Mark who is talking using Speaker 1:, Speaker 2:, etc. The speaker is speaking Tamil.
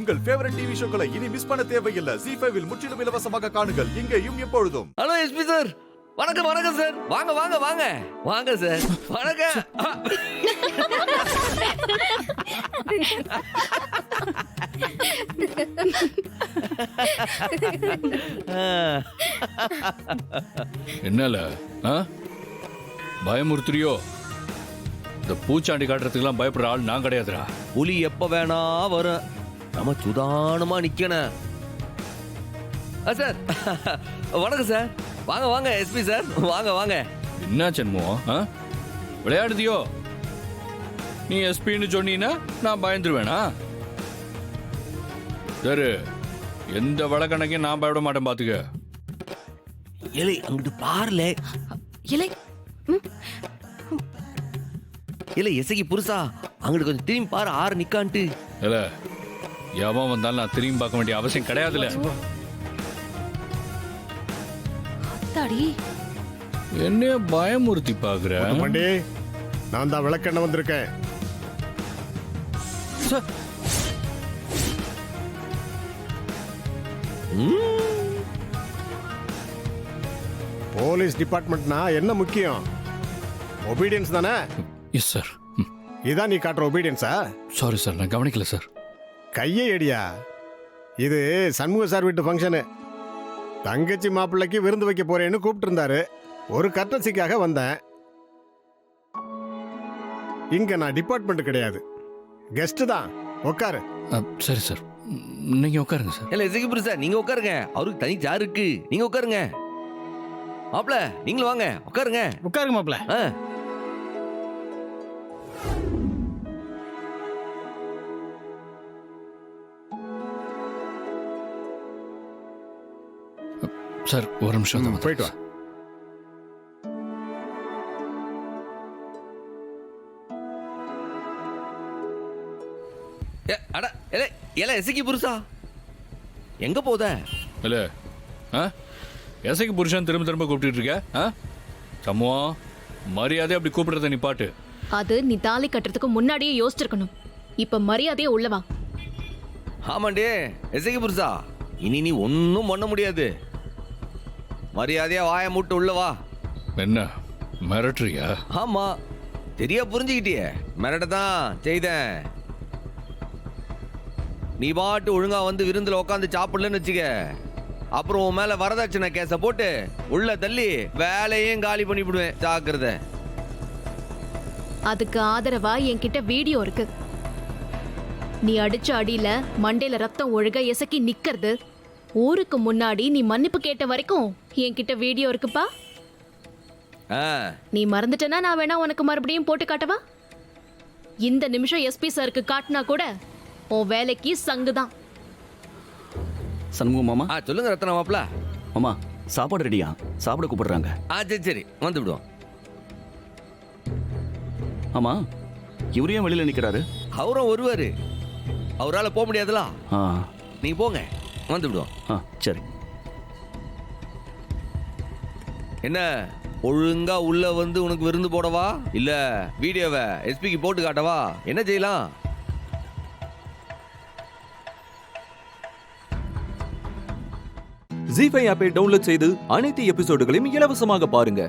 Speaker 1: உங்கள் ஃபேவரட் டிவி ஷோக்களை இனி மிஸ் பண்ண தேவையில்லை. ZEE5 இல் முற்றிலும் இலவசமாக காணுங்கள், இங்கேயும் எப்பொழுதும்.
Speaker 2: ஹலோ எஸ்பி சார், வணக்கம் வணக்கம் சார். வாங்க வாங்க வாங்க வாங்க சார். வணக்கம்.
Speaker 3: என்னல பயமுறுத்துறியோ? இந்த பூச்சாண்டி காட்டுறதுக்கெல்லாம் பயப்படுற ஆள் நான் கிடையாதுடா.
Speaker 2: புலி எப்ப வேணா வரும், நம்ம சுதானமா நிக்கணும். சார் வணக்கம் சார். வாங்க வாங்க எஸ்பி சார், வாங்க வாங்க.
Speaker 3: என்ன சண்முகம் விளையாடுதியோ? நீ எஸ்பின்னு சொன்னீன்னா நான் பயந்துருவேனா? சரி, எந்த வழக்கணக்கையும் நான் பயப்பட மாட்டேன் பாத்துக்க.
Speaker 2: இலை அங்கிட்டு பாருல.
Speaker 4: இலை
Speaker 2: இல்ல எசகி புருஷா, அங்கிட்டு கொஞ்சம் திரும்பி பாரு, ஆறு நிக்கான்ட்டு.
Speaker 3: இல்ல எவன் வந்தாலும் நான் திரும்பி பார்க்க வேண்டிய அவசியம் கிடையாதுல்ல.
Speaker 4: தாடி
Speaker 3: என்னைய பயமுறுத்தி பாக்குற?
Speaker 5: மண்டி, நான் தான் விளக்கெண்ண வந்திருக்கேன். போலீஸ் டிபார்ட்மெண்ட்னா என்ன முக்கியம்? ஒபீடியன்ஸ் தானே?
Speaker 3: Yes sir.
Speaker 5: இதான் நீ காட்டுற ஒபீடியன்ஸா?
Speaker 3: சாரி சார், நான் கவனிக்கல சார்.
Speaker 5: கையை எடியா, இது சண்முக சார் வீட்டு ஃபங்க்ஷனு. தங்கச்சி மாப்பிள்ளைக்கு விருந்து வைக்க போறேன்னு கூப்பிட்டு இருந்தாரு. ஒரு கட்டசிக்காக வந்தேன். இங்க நான் டிபார்ட்மெண்ட் கிடையாது, கெஸ்ட் தான். உட்காரு.
Speaker 3: சரி சார், நீங்க உட்காருங்க சார்.
Speaker 2: இல்ல எசகி புருஷா, நீங்க உட்காருங்க. அவருக்கு தனி சேர் இருக்கு, நீங்க உட்காருங்க. மாப்ள நீங்களும் வாங்க, உட்காருங்க.
Speaker 6: உட்காருங்க மாப்ள.
Speaker 3: சார் ஒரு நிமிஷம்
Speaker 5: போயிட்டு வா.
Speaker 2: அட இல்ல இல்ல எசகி புருஷா, எங்க போத?
Speaker 3: இல்ல எசைக்கு புருஷன் திரும்ப திரும்ப கூப்பிட்டு இருக்க. சமூகம் மரியாதை அப்படி கூப்பிடுறத நீ பாட்டு.
Speaker 4: அது நீ தாலி கட்டுறதுக்கு முன்னாடியே யோசிச்சிருக்கணும். இப்ப மரியாதையே உள்ளவா.
Speaker 2: ஆமாண்டே எசகி புருஷா, இனி நீ ஒன்னும் பண்ண முடியாது. மரியாதையா வாய மூட்டு உள்ளவா.
Speaker 3: என்ன மிரட்டுறியா?
Speaker 2: ஆமா, தெரிய புரிஞ்சுக்கிட்டியே. மிரட்ட தான் செய்தேன். நீ பாட்டு ஒழுங்கா வந்து விருந்துல உட்காந்து சாப்பிடலன்னு வச்சுக்க, அப்புறம் உன் மேல வரதட்சணை கேஸ போட்டு உள்ள தள்ளி வேலையும் காலி பண்ணி விடுவேன். ஜாக்கிரதை.
Speaker 4: அதுக்கு ஆதரவா என்கிட்ட வீடியோ இருக்கு. நீ அடிச்ச அடியில மண்டையில ரத்தம் ஒழுக எசக்கி நிக்கிறது, ஊருக்கு முன்னாடி நீ மன்னிப்பு கேட்ட வரைக்கும் என்கிட்ட வீடியோ இருக்குப்பா. நீ மறந்துட்டனா நான் வேணா உனக்கு மறுபடியும் போட்டு காட்டவா? இந்த நிமிஷம் எஸ்பி சாருக்கு காட்டினா கூட உன் வேலைக்கு சங்குதான்.
Speaker 7: சண்முகம் மாமா.
Speaker 2: சொல்லுங்க ரத்னா மாப்ள.
Speaker 7: மாமா சாப்பாடு ரெடியா? சாப்பிட கூப்பிடுறாங்க.
Speaker 2: சரி சரி, வந்து விடுவோம்.
Speaker 7: ஆமா, இவரு ஏன் வெளியில நிக்கிறாரு?
Speaker 2: அவரும் வருவாரு, அவரால போக முடியாதுல. நீங்க போங்க, வந்து விடுவோம்.
Speaker 7: சரி.
Speaker 2: என்ன ஒழுங்கா உள்ள வந்து உனக்கு விருந்து போடவா, இல்ல வீடியோவை எஸ்பிக்கு போட்டு காட்டவா? என்ன செய்யலாம்?
Speaker 1: ZEE5 ஆப்பை டவுன்லோட் செய்து அனைத்து எபிசோடுகளையும் இலவசமாக பாருங்க.